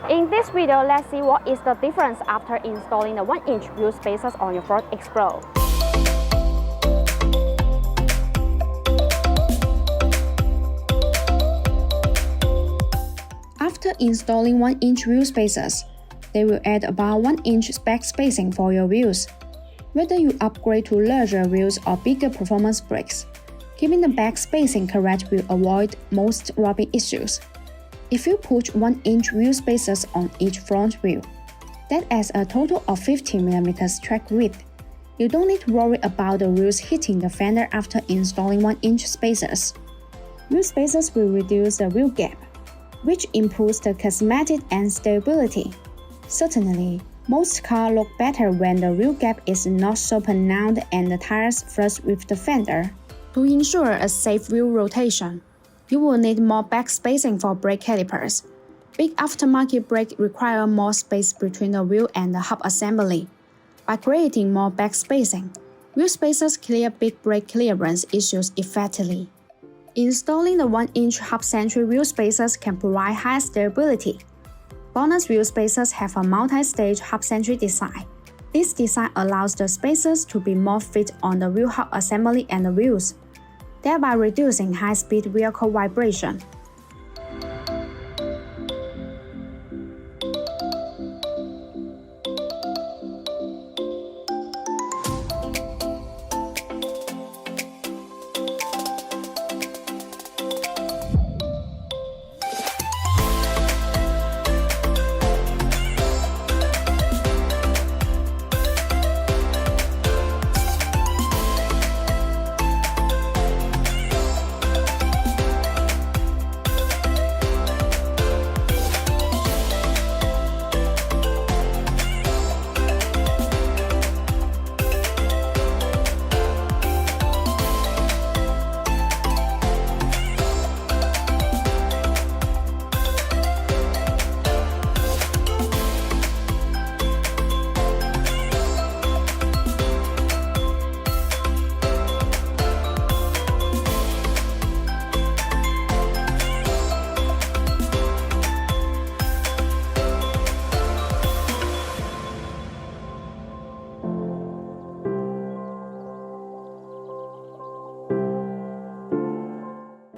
In this video, let's see what is the difference after installing the 1-inch wheel spacers on your Ford Explorer. After installing 1-inch wheel spacers, they will add about 1-inch backspacing for your wheels. Whether you upgrade to larger wheels or bigger performance brakes, keeping the backspacing correct will avoid most rubbing issues. If you put 1-inch wheel spacers on each front wheel, that adds a total of 15mm track width. You don't need to worry about the wheels hitting the fender after installing 1-inch spacers. Wheel spacers will reduce the wheel gap, which improves the cosmetic and stability. Certainly, most cars look better when the wheel gap is not so pronounced and the tires flush with the fender. To ensure a safe wheel rotation, you will need more backspacing for brake calipers. Big aftermarket brakes require more space between the wheel and the hub assembly. By creating more backspacing, wheel spacers clear big brake clearance issues effectively. Installing the 1-inch hub-centric wheel spacers can provide high stability. BONOSS wheel spacers have a multi-stage hub-centric design. This design allows the spacers to be more fit on the wheel hub assembly and the wheels, thereby reducing high-speed vehicle vibration.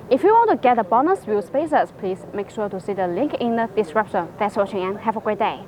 If you want to get the BONOSS wheel spacers, please make sure to see the link in the description. Thanks for watching and have a great day.